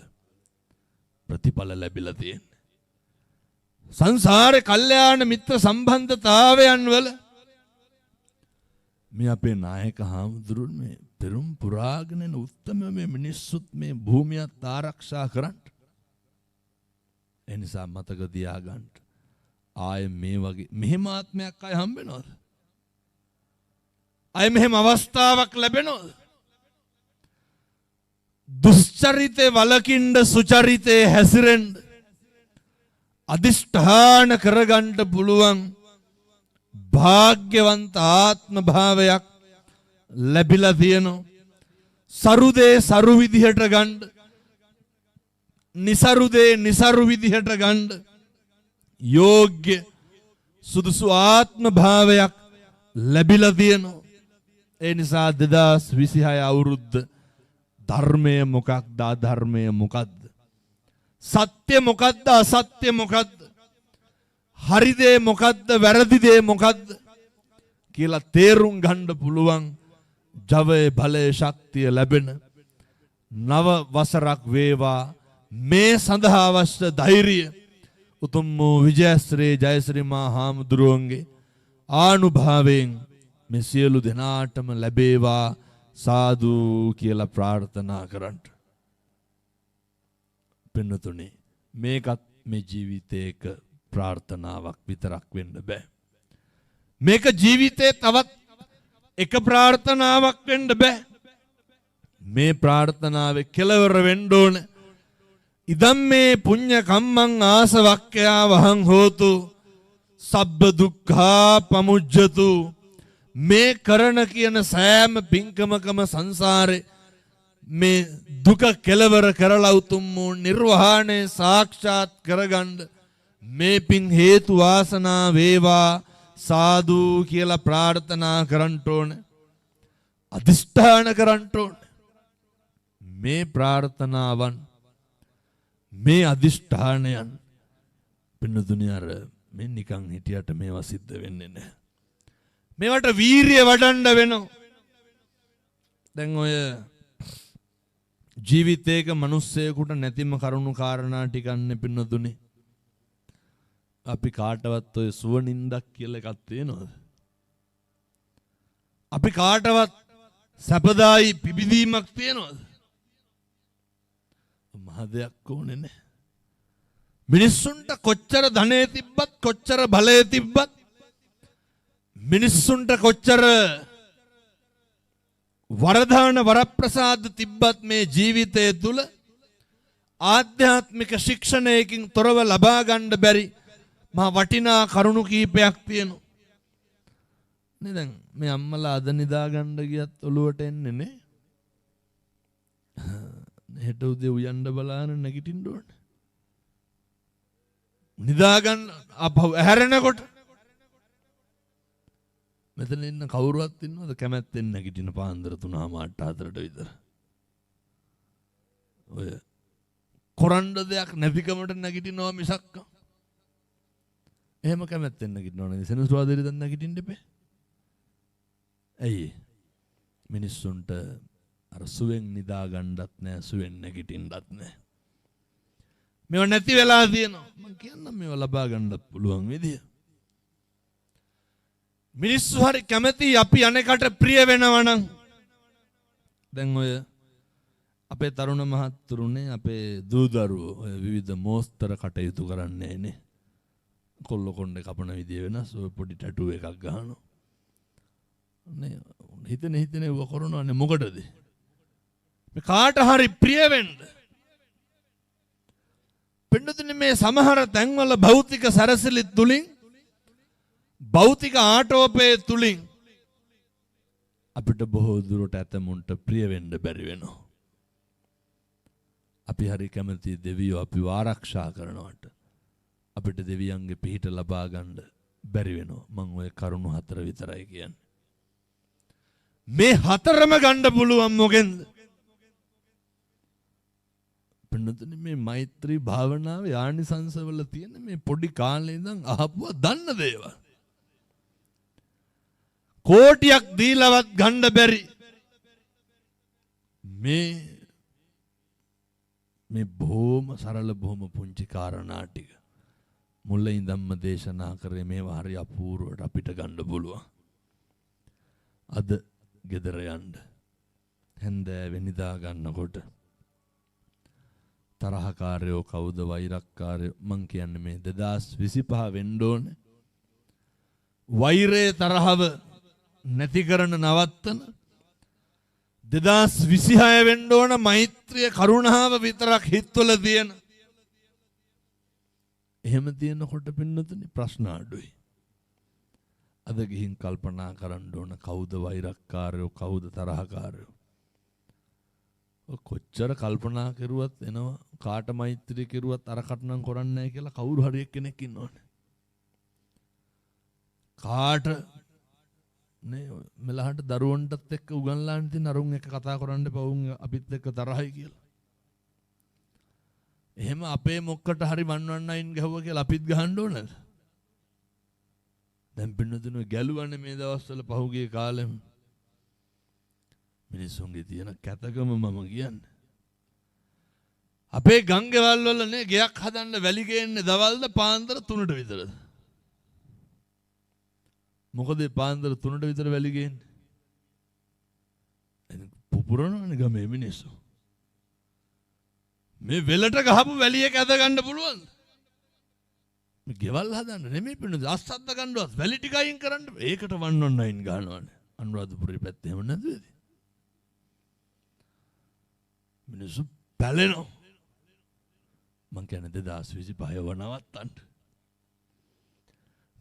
ප්‍රතිඵල ලැබිලා තියෙන්නේ. සංසාරේ කල්යාණ මිත්‍ර සම්බන්ධතාවයන් වල මේ අපේ නායක හාමුදුරුවෝ මේ පෙරම් පුරාගෙන යන උත්තම මේ මිනිස්සුත් මේ භූමියත් ආරක්ෂා කරන්න. ඒ නිසා මතක තියාගන්න. ආයේ මේ වගේ මෙහෙම ආත්මයක් ආයේ හම්බ වෙනවද? ආයේ මෙහෙම අවස්ථාවක් ලැබෙනවද? දුස්චරිතේ වලකින්න සුචරිතේ හැසිරෙන්න අදිෂ්ඨාන කරගන්න පුළුවන් භාග්‍යවන්ත ආත්ම භාවයක් ලැබිලා තියෙනවා. සරුදේ සරු විදිහට ගන්න, නිසරුදේ නිසරු විදිහට ගන්න යෝග්‍ය සුදුසු ආත්ම භාවයක් ලැබිලා තියෙනවා. ඒ නිසා 2026 අවුරුද්ද ධර්මය මොකක්ද, අධර්මය මොකක්ද, සත්‍ය මොකක්ද, අසත්‍ය මොකක්ද, හරි දේ මොකක්ද, වැරදි දේ මොකක්ද කියලා තේරුම් ගන්න පුළුවන් ජවයේ බලයේ ශක්තිය ලැබෙන නව වසරක් වේවා. මේ සඳහා අවශ්‍ය ධෛර්යය උතුම් වූ විජයශ්‍රී ජයශ්‍රී මා හාමුදුරුවන්ගේ ආනුභාවයෙන් මේ සියලු දෙනාටම ලැබේවා සාදු කියලා ප්‍රාර්ථනා කරන්න. පින්නතුනි, මේකත් මේ ජීවිතේක ප්‍රාර්ථනාවක් විතරක් වෙන්න බෑ. මේක ජීවිතේ තවත් එක ප්‍රාර්ථනාවක් වෙන්න බෑ. මේ ප්‍රාර්ථනාවේ කෙලවර වෙන්න ඕන. ඉදම් මේ පුඤ්ඤ කම්මං ආසවක්ඛයා වහං හෝතු සබ්බ දුක්ඛා පමුජ්ජතු. මේ කරන කියන සෑම පින්කමකම සංසාරේ මේ දුක කෙලවර කරලා උතුම් වූ නිර්වාණය සාක්ෂාත් කරගන්න මේ පින් හේතු වාසනා වේවා සාදු කියලා ප්‍රාර්ථනා කරන්න ඕන. අදිෂ්ඨාන කරන්න ඕන. මේ ප්‍රාර්ථනාවන්, මේ අදිෂ්ඨානයන් පින්නතුනි අර මේ නිකන් හිටියට මේවා සිද්ධ වෙන්නේ නැහැ. මේවට වීරිය වඩන්න වෙනවා. දැන් ඔය ජීවිතේක මිනිස්සෙකුට නැතිම කරුණු කාරණා ටිකන්නේ පින්නතුනි. අපි කාටවත් ඔය සුවනින්දක් කියලා එකක් තියෙනවද? අපි කාටවත් සැපදායි පිබිදීමක් තියෙනවද? මහ දෙයක් ඕනේ නැහැ. මිනිස්සුන්ට කොච්චර ධනෙ තිබ්බත්, කොච්චර බලය තිබ්බත්, මිනිස්සුන්ට කොච්චර වරදාන වරප්‍රසාද තිබ්බත් මේ ජීවිතය තුල ආධ්‍යාත්මික ශික්ෂණයකින් තොරව ලබා ගන්න බැරි මහා වටිනා කරුණු කීපයක් තියෙනවා. නේ දැන් මේ අම්මලා අද නිදා ගන්න ගියත් ඔළුවට එන්නේ නේ. හෙට උදේ උයන්න බලාන නැගිටින්න ඕනේ. නිදා ගන්න අපහු ඇහැරෙනකොට මෙතන ඉන්න කවුරුවත් ඉන්නවද කැමැත්තෙන් නැගිටින පාන්දර 3:00-4:00 විතර? ඔය කොරන්න දෙයක් නැතිකමට නැගිටිනවා මිසක් එහෙම කැමැත්තෙන් නැගිටිනව නෙවෙයි. සෙනසුරාදා ඉරිදා නැගිටින්න එපේ. ඇයි? මිනිස්සුන්ට අර සුවෙන් නිදා ගන්නවත් නැහැ, සුවෙන් නැගිටින්නත් නැහැ. මේව නැති වෙලා තියෙනවා. මම කියන්නම් මේව ලබා ගන්නත් පුළුවන් විදිය. මිනිස්සු හරි කැමති අපි අනේකට ප්‍රිය වෙනවා නම්. දැන් ඔය අපේ තරුණ මහත්තුරුනේ, අපේ දූ දරුවෝ ඔය විවිධ මෝස්තර කටයුතු කරන්නේ නේ. කොල්ල කොණ්ඩේ කපන විදිය වෙනස්, ඔය පොඩි ටැටූ එකක් ගහනවා. නේ හිතෙන ඒව කරනවානේ මොකටද? මේ කාට හරි ප්‍රිය වෙන්න. පින්නතුනේ මේ සමහර තැන්වල භෞතික සැරසිලි තුලින්, භෞතික ආටෝපයේ තුලින් අපිට බොහෝ දුරට ඇතමුන්ට ප්‍රිය වෙන්න බැරි වෙනවා. අපි හරි කැමති දෙවියෝ අපිව ආරක්ෂා කරනවට අපිට දෙවියන්ගේ පිහිට ලබා ගන්න බැරි වෙනවා. මම ඔය කරුණු 4 විතරයි කියන්නේ. මේ හතරම ගන්න පුළුවන් මොකෙන්ද? පින්නතුනි මේ මෛත්‍රී භාවනාවේ ආනිසංසවල තියෙන මේ පොඩි කාලේ ඉඳන් අහපුවා දන්න දේවල්. කෝටියක් දීලවත් ගන්න බැරි මේ බොහොම සරල බොහොම පුංචි කාරණා ටික මුල ඉඳන්ම දේශනා කරේ මේවා හරි අපූර්වට අපිට ගන්න පුළුවන්. අද ගෙදර යන්න හැන්දෑවේ නිදා ගන්නකොට තරහකාරයෝ කවුද වෛරක්කාරයෝ මං කියන්නේ මේ 2025 වෙන්න ඕනේ. වෛරය තරහව නැති කරන නවත්තන 2026 වෙන්න ඕන මෛත්‍රිය කරුණාව විතරක් හිතවල තියෙන. එහෙම තියෙනකොට පින්නතුනි ප්‍රශ්න අඩුයි. අද ගිහින් කල්පනා කරන්න ඕන කවුද වෛරක්කාරයෝ කවුද තරහකාරයෝ. කොච්චර කල්පනා කරුවත් එනවා කාට මෛත්‍රිය කෙරුවත් අරකට නම් කරන්නේ නැහැ කියලා කවුරු හරි එක්කෙනෙක් ඉන්නවනේ. කාට නේ මෙලහට දරුවන්ටත් එක්ක උගන්ලාන්න තියෙන අරුන් එක්ක කතා කරන්න එපා උන් අපිත් එක්ක තරහයි කියලා. එහෙම අපේ මොක්කට හරි වන්වන්නයින් ගහුවා කියලා අපිත් ගහන්න ඕනද? දැන් පින්නතුනේ ගැලුවන්නේ මේ දවස්වල පහුගිය කාලෙම. මිනිස්සුන්ගේ තියෙන කැතකම මම කියන්නේ. අපේ ගංගවල් වල නේ ගෙයක් හදන්න වැලි ගේන්නේ දවල්ද පාන්දර 3ට විතරද? මොකද පාන්දර 3ට විතර වැලි ගේන්නේ? පුපුරනවනේ ගමේ මිනිස්සු. මේ වෙලට ගහපු වැලි එක ඇද ගන්න පුළුවන්ද? මේ ගෙවල් හදන්න නෙමෙයි පින්නද අස්සද්ද ගන්නවත් වැලි ටික අයින් කරන්න. ඒකට 119 ගන්නවනේ. අනුරාධපුරේ පැත්තේ එහෙම නැද්ද? මිනිස්සු පැලෙනවා. මං කියන්නේ 2025 නවත්තන්න.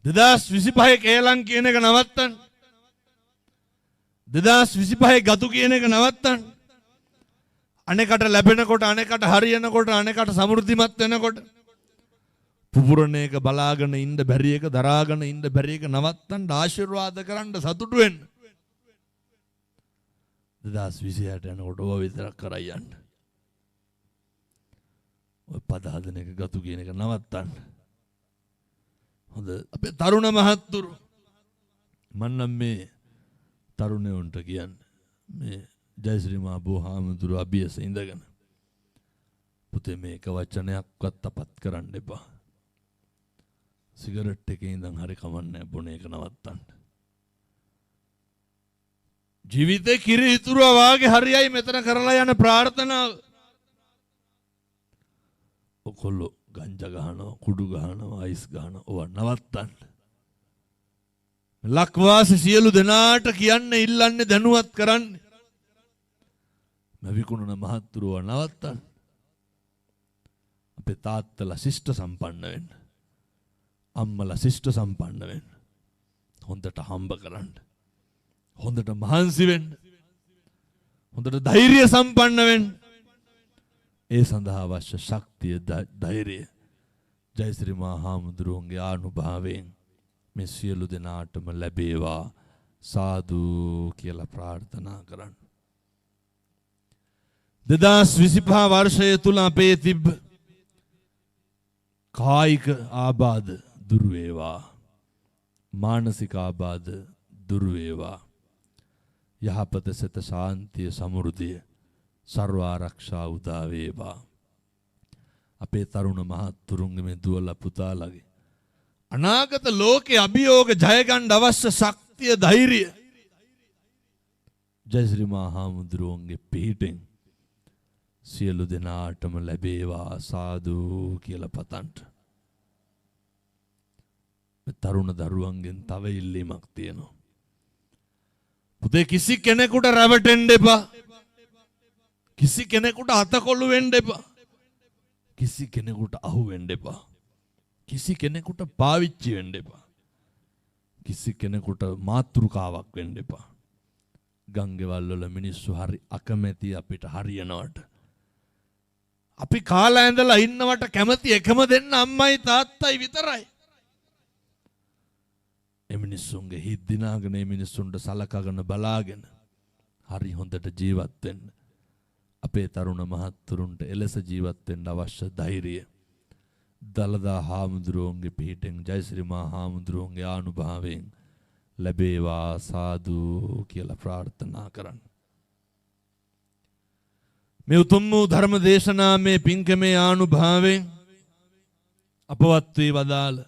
2025 කේලම් කියන එක නවත්තන්න. 2025 ගතු කියන එක නවත්තන්න. අනෙකට ලැබෙනකොට අනෙකට හරියනකොට අනෙකට සමෘද්ධිමත් වෙනකොට පුපුරණ එක බලාගෙන ඉන්න බැරි එක දරාගෙන ඉන්න බැරි එක නවත්තන්න ආශිර්වාද කරන්න සතුටු වෙන්න. 2026 යනකොට ඔය විතරක් කරයි යන්න. ඔය පද හදන එක ගතු කියන එක නවත්තන්න. හොඳ අපේ තරුණ මහත්තුරු මන්නම් මේ තරුණයන්ට කියන්නේ මේ ජයශ්‍රී මහ බෝහාමුදුරු අභියස ඉඳගෙන පුතේ මේක වචනයක්වත් අපත් කරන්න එපා. සිගරට් එකේ ඉඳන් හරි කමන්නේ බොන එක නවත්තන්න. ජීවිතේ කිරි ඉතුරුවා වාගේ හරියයි මෙතන කරලා යන ප්‍රාර්ථනාව. ඔකොල්ලෝ ගංජා ගහනවා කුඩු ගහනවා අයිස් ගහනවා ඕවා නවත්තන්න. ලක්වාසී සියලු දෙනාට කියන්නේ ඉල්ලන්නේ දැනුවත් කරන්නේ. විකුණන මහත්තුරුව නවත්තන්න. අපේ තාත්තලා ශිෂ්ට සම්පන්න වෙන්න. අම්මලා ශිෂ්ට සම්පන්න වෙන්න. හොඳට හම්බ කරන්න. හොඳට මහන්සි වෙන්න. හොඳට ධෛර්ය සම්පන්න වෙන්න. ඒ සඳහා අවශ්‍ය ශක්තිය ධෛර්යය ජයශ්‍රී මහ හාමුදුරුවන්ගේ ආනුභාවයෙන් මේ සියලු දෙනාටම ලැබේවා සාදු කියලා ප්‍රාර්ථනා කරන්න. 2025 වර්ෂය තුල අපේ තිබ්බ කායික ආබාධ දුරු වේවා. මානසික ආබාධ දුරු වේවා. යහපත සත ශාන්තිය සමෘද්ධිය සර්ව ආරක්ෂා උදා වේවා. අපේ තරුණ මහත්තුරුන්ගේ මේ දුවලා පුතාලගේ අනාගත ලෝකේ අභියෝග ජය ගන්න අවශ්‍ය ශක්තිය ධෛර්යය ජයශ්‍රී මහ හාමුදුරුවන්ගේ පිහිටෙන් සියලු දෙනාටම ලැබේවා සාදු කියලා පතන්ට. තරුණ දරුවන්ගෙන් තව ඉල්ලීමක් තියෙනවා. පුතේ කිසි කෙනෙකුට රැවටෙන්න එපා. කිසි කෙනෙකුට අතකොළු වෙන්න එපා. කිසි කෙනෙකුට අහු වෙන්න එපා. කිසි කෙනෙකුට පාවිච්චි වෙන්න එපා. කිසි කෙනෙකුට මාතෘකාවක් වෙන්න එපා. ගංගෙවල් වල මිනිස්සු හරි අකමැති අපිට හරියනවට. අපි කාලා ඇඳලා ඉන්නවට කැමති එකම දෙන්න අම්මයි තාත්තයි විතරයි. ඒ මිනිස්සුන්ගේ හිත් දිනාගෙන ඒ මිනිස්සුන්ට සලකගෙන බලාගෙන හරි හොඳට ජීවත් වෙන්න. අපේ තරුණ මහත්තුරුන්ට එලෙස ජීවත් වෙන්න අවශ්‍ය ධෛර්යය දලදා හාමුදුරුවන්ගේ පිහිටෙන් ජයශ්‍රී මහා හාමුදුරුවන්ගේ ආනුභාවයෙන් ලැබේවා සාදු කියලා ප්‍රාර්ථනා කරන්න. මේ උතුම් වූ ධර්ම දේශනාමේ පින්කමේ ආනුභාවයෙන් අපවත් වී වදාළ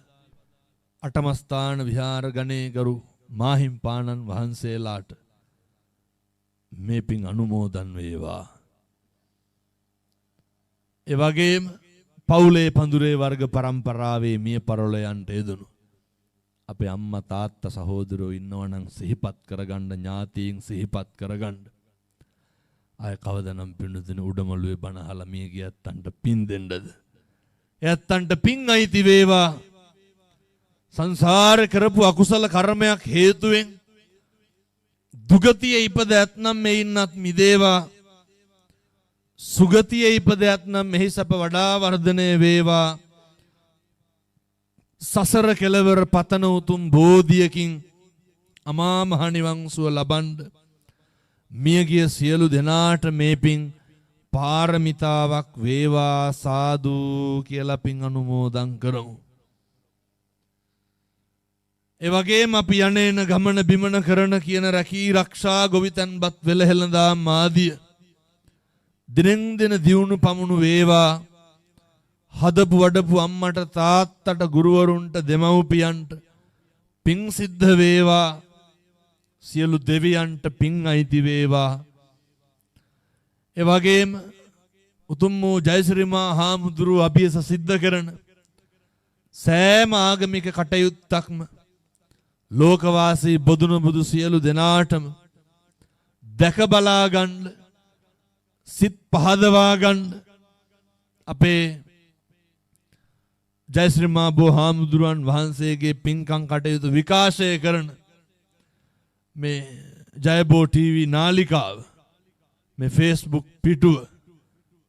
අටමස්ථාන විහාර ගණේ ගරු මාහිම්පාණන් වහන්සේලාට මේ පින් අනුමෝදන් වේවා. ඒ වගේම පවුලේ පඳුරේ වර්ග පරම්පරාවේ මිය පරලොයන්ට යෙදුණු අපේ අම්මා තාත්තා සහෝදරයෝ ඉන්නවනම් සිහිපත් කරගන්න, ඥාතීන් සිහිපත් කරගන්න. අය කවදනම් පින්නතුනේ උඩමළුවේ බණ අහලා මිය ගියත්තන්ට පින් දෙන්නද? එයත්තන්ට පින් අයිති වේවා. සංසාරේ කරපු අකුසල කර්මයක් හේතුවෙන් දුගතියේ ඉපද ඇතනම් මෙයින්වත් මිදේවා. සුගතියේ ඉපද ඇතනම් මෙහි සැප වඩා වර්ධනය වේවා. සසර කෙලවර පතන උතුම් බෝධියකින් අමා මහ නිවන් සුව ලබන්න මියගිය සියලු දෙනාට මේ පින් පාරමිතාවක් වේවා සාදු කියලා පින් අනුමෝදන් කරමු. ඒ වගේම අපි යන්නේන ගමන බිමන කරන කියන රැකී රක්ෂා ගොවිතැන්පත් වෙලහෙළඳාම් ආදිය දිනෙන් දින දියුණු පමුණු වේවා. හදපු වඩපු අම්මට තාත්තට ගුරුවරුන්ට දෙමව්පියන්ට පින් සිද්ධ වේවා. සියලු දෙවියන්ට පින් අයිති වේවා. ඒ වගේම උතුම් වූ ජයශ්‍රී මහා හාමුදුරුවෝ අභියස සිද්ධ කරන සෑම ආගමික කටයුත්තක්ම ලෝකවාසී බොදුන බුදු සියලු දෙනාටම දැක බලා ගන්න, සිත් පහදවා ගන්න අපේ ජයශ්‍රී මහා බෝ හාමුදුරුවන් වහන්සේගේ පින්කම් කටයුතු විකාශය කරන මේ ජයබෝ ටීවී නාලිකාව, මේ ෆේස්බුක් පිටුව,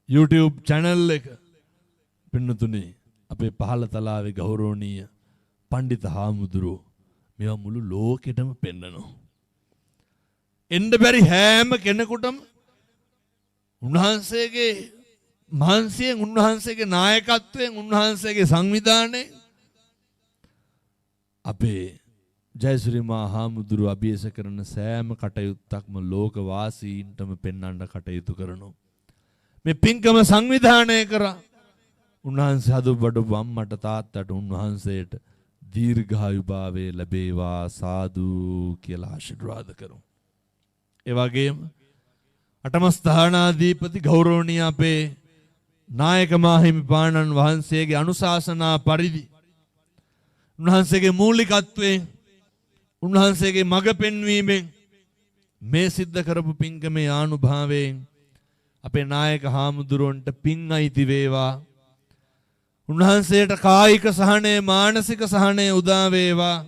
YouTube channel එක පින්නතුනේ අපේ පහළ තලාවේ ගෞරවනීය පණ්ඩිත හාමුදුරුවෝ මේවා මුළු ලෝකෙටම පෙන්නනවා. එන්න බැරි හැම කෙනෙකුටම උන්වහන්සේගේ මහන්සියෙන්, උන්වහන්සේගේ නායකත්වයෙන්, උන්වහන්සේගේ සංවිධානයෙන් අපේ ජයශ්‍රී මහා හාමුදුරුවෝ අභියස කරන සෑම කටයුත්තක්ම ලෝකවාසීන්ටම පෙන්වන්න කටයුතු කරනවා. මේ පින්කම සංවිධානය කරා උන්වහන්සේ හදු බඩු අම්මට තාත්තට උන්වහන්සේට දීර්ඝායුභාවය ලැබේවා සාදු කියලා ආශිර්වාද කරමු. ඒ වගේම අටම ස්ථානාධිපති ගෞරවනීය අපේ නායක මාහිමිපාණන් වහන්සේගේ අනුශාසනා පරිදි උන්වහන්සේගේ මූලිකත්වයෙන්, උන්වහන්සේගේ මඟ පෙන්වීමෙන් මේ සිද්ධ කරපු පින්කමේ ආනුභාවයෙන් අපේ නායක හාමුදුරුවන්ට පින් අයිති වේවා. උන්වහන්සේට කායික සහනය, මානසික සහනය උදා වේවා.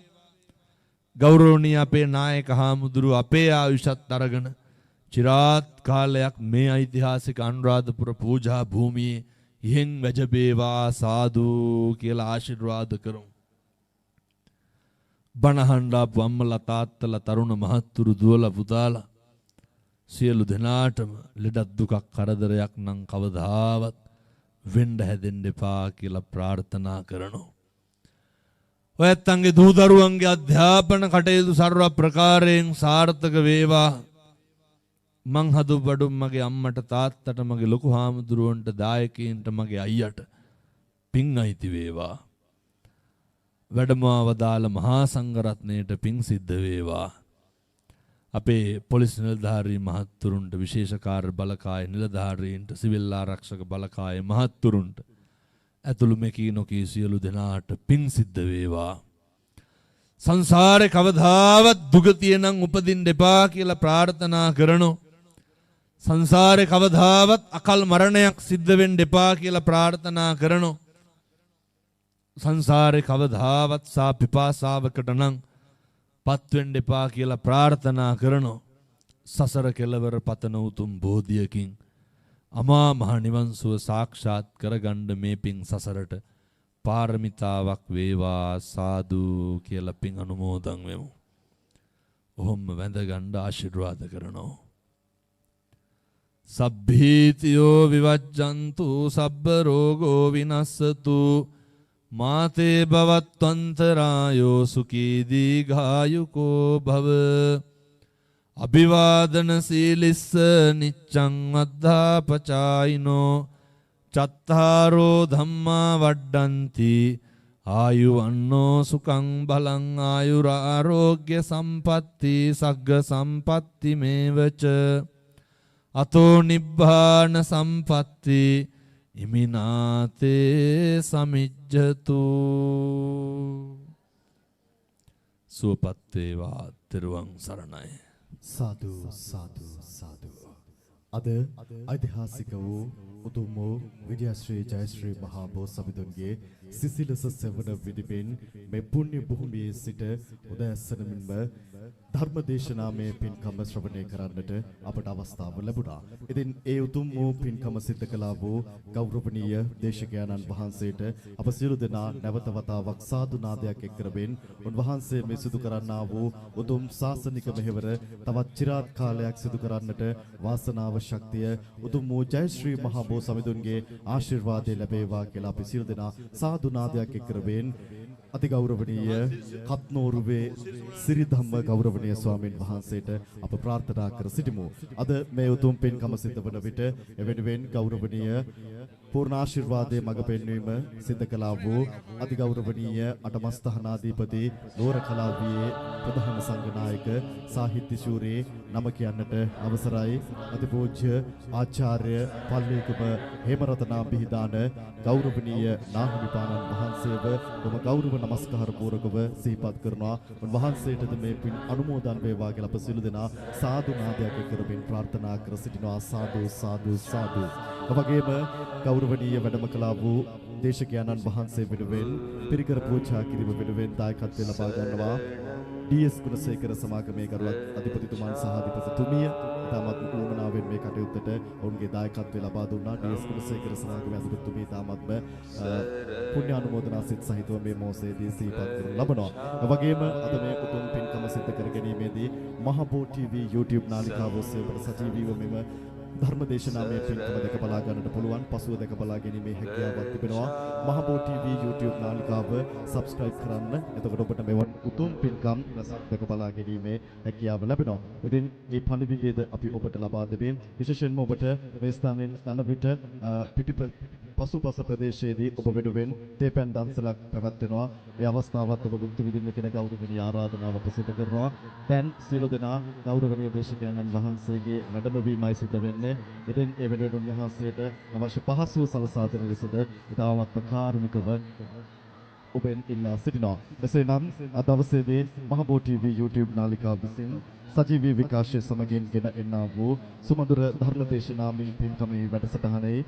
ගෞරවනීය අපේ නායක හාමුදුරුවෝ අපේ ආයුෂත් අරගෙන චිරාත් කාලයක් මේ ඓතිහාසික අනුරාධපුර පූජා භූමියේ ඉහෙන් වැජබේවා සාදු කියලා ආශිර්වාද කරමු. බණහන්ඩාපු අම්මලා තාත්තලා තරුණ මහත්තුරු දුවලා පුතාලා සියලු දෙනාටම ලෙඩක් දුකක් කරදරයක් නම් කවදාවත් වෙන්න හැදෙන්න එපා කියලා ප්‍රාර්ථනා කරනවා. ඔයත්තන්ගේ දූ දරුවන්ගේ අධ්‍යාපන කටයුතු සර්ව ප්‍රකාරයෙන් සාර්ථක වේවා. මං හදු බඩු මගේ අම්මට තාත්තට මගේ ලොකු හාමුදුරුවන්ට දායකයින්ට මගේ අයියට පින් අයිති වේවා. වැඩමවදාළ මහා සංඝරත්නයට පින් සිද්ධ වේවා. අපේ පොලිස් නිලධාරී මහත්තුරුන්ට, විශේෂ කාර්ය බලකාය නිලධාරීන්ට, සිවිල් ආරක්ෂක බලකාය මහත්තුරුන්ට ඇතුළු මෙකී නොකී සියලු දෙනාට පින් සිද්ධ වේවා. සංසාරේ කවදාවත් දුගතිය නම් උපදින්න එපා කියලා ප්‍රාර්ථනා කරනෝ. සංසාරේ කවදාවත් අකල් මරණයක් සිද්ධ වෙන්න එපා කියලා ප්‍රාර්ථනා කරනෝ. සංසාරේ කවදාවත් සා පිපාසාවකට නම් පත් වෙන්න එපා කියලා ප්‍රාර්ථනා කරනෝ. සසර කෙලවර පතන උතුම් බෝධියකින් අමා මහ නිවන් සුව සාක්ෂාත් කරගන්න මේ පින් සසරට පාරමිතාවක් වේවා සාදු කියලා පින් අනුමෝදන් වෙමු. ඔහොම වැඳ ගන්න ආශිර්වාද කරනවා. සබ්බීතියෝ විවජ්ජන්තු සබ්බ රෝගෝ විනස්සතු මාතේ භවත්වන්තරායෝ සුඛී දීඝායුකෝ භව අභිවාදන සීලිස්ස නිච්ඡං වද්ධාපචායිනෝ චත්තාරෝ ධම්මා වඩ්ඩಂತಿ ආයුවන්නෝ සුඛං බලං ආයුරාෝග්‍ය සම්පatti සග්ග සම්පatti මේවච අතෝ නිබ්බාන සම්පatti ඉමිනාතේ සමිජ්ජතු සුවපත් වේවා තෙරුවන් සරණයි සාදු සාදු සාදු අද ඓතිහාසික වූ උතුම් වූ විද්‍යාශ්‍රී ජයශ්‍රී මහා බෝසත්තුන්ගේ සිසිලස සෙවණ විදිමින් මේ පුණ්‍ය භූමියේ සිට උදෑසන මින්ම ධර්ම දේශනාමය පින්කම ශ්‍රවණය කරන්නට අපට අවස්ථාව ලැබුණා. ඉතින් ඒ උතුම් වූ පින්කම සිද්ධ කළා වූ ගෞරවනීය දේශකයන්න් වහන්සේට අප සියලු දෙනා නැවත වතාවක් සාදු නාදයක් එක් කරමින් උන්වහන්සේ මේ සිදු කරන්නා වූ උතුම් ශාසනික මෙහෙවර තවත් চিරාත් කාලයක් සිදු කරන්නට වාසනාව ශක්තිය උතුම් වූ ජයශ්‍රී මහා බෝසත්තුන්ගේ ආශිර්වාදය ලැබේවා කියලා අපි සියලු දෙනා සාදු නාදයක් එක් කරමින් අති ගෞරවනීය කත්නෝරුවේ සිරිධම්ම ගෞරවනීය ස්වාමීන් වහන්සේට අප ප්‍රාර්ථනා කර සිටිමු. අද මේ උතුම් පින්කම සිද්ධ වන විට එවෙනුවෙන් ගෞරවනීය පූර්ණ ආශිර්වාදයේ මඟ පෙන්වීම සිද්ධ කළා වූ අති ගෞරවනීය අටමස්ථානාධිපති ලෝර කලාවියේ ප්‍රධාන සංඝනායක සාහිත්‍ය ශූරී නම කියන්නට අවසරයි අතිපූජ්‍ය ආචාර්ය පල්ලේකම හේමරතනා බිහිදාන ගෞරවනීය නාහිමිපාණන් වහන්සේව බොහොම ගෞරව නමස්කාර පූර්වකව සිහිපත් කරනවා. උන්වහන්සේටද මේ පින් අනුමෝදන් වේවා කියලා අප සියලු දෙනා සාදු නාදයක් කරමින් ප්‍රාර්ථනා කර සිටිනවා. සාදු සාදු සාදු. ඔබගේම ගෞරවනීය වැඩම කළා වූ දේශකයන්න් වහන්සේ වෙනුවෙන් පිරිකර පූජා කිරීම වෙනුවෙන් දායකත්වය ලබා ගන්නවා ඩී.එස්. ගුණසේකර සමාගමේ ගරුවත් අධිපතිතුමන් සහ අධිපතිතුමිය තාමත් උවමනාවෙන් මේ කටයුත්තට ඔවුන්ගේ දායකත්වය ලබා දුන්නා. ඩී.එස්. ගුණසේකර සමාගමේ අධිපතිතුමිය තාමත්ම පුණ්‍ය අනුමෝදනා සිත් සහිතව මේ මොහොතේදී සිහිපත් කරනු ලබනවා. ඔබගේම අද මේ උතුම් පින්කම සිදු කර ගැනීමේදී මහබෝ ටීවී YouTube නාලිකාව ඔස්සේ ඔබට සජීවීව මෙම ධර්මදේශනාමය පින්කම දැක බලා ගන්නට පුළුවන්. පසුව දැක බලා ගැනීමේ හැකියාවක් තිබෙනවා. මහබෝ ටීවී YouTube නාලිකාව subscribe කරන්න. එතකොට ඔබට මෙවන් උතුම් පින්කම් රසක් දැක බලා ගැනීමේ හැකියාව ලැබෙනවා. ඉතින් මේ පණිවිඩයද අපි ඔබට ලබා දෙමින් විශේෂයෙන්ම ඔබට මේ ස්ථානයෙන් යන විට පසුපස ප්‍රදේශයේදී ඔබ වෙනුවෙන් තේපැන් දන්සලක් පැවැත්වෙනවා. මේ අවස්ථාවත් ඔබ භුක්ති විඳින්න කියන ගෞරවනීය ආරාධනාව ප්‍රසිද්ධ කරනවා. දැන් සියලු දෙනා ගෞරවනීය දේශකයන්න් වහන්සේගේ වැඩමවීමයි සිද්ධ වෙන්නේ. ඉතින් ඒ වෙනුවෙන් උන්වහන්සේට අවශ්‍ය පහසුව සලසා දෙන ලෙසද ඉතාමත් කාරුණිකව ඔබෙන් ඉල්ලා සිටිනවා. එසේනම් අද දවසේදී මහබෝ ටීවී YouTube නාලිකාව විසින් සජීවී විකාශය සමගින් ගෙන එන්නා වූ සුමధుර ධර්මදේශනාමය පින්කමේ වැඩසටහනේ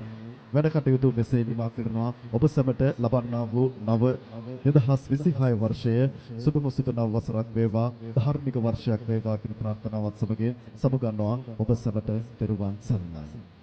වැඩ කටයුතු මෙසේ නිමා කරනවා. ඔබ සැමට ලබන්නා වූ නව 2026 වර්ෂය සුබම සිත නව වසරක් වේවා, ධාර්මික වර්ෂයක් වේවා කියන ප්‍රාර්ථනාවත් සමග සමුගන්නවා. ඔබ සැමට තෙරුවන් සරණයි.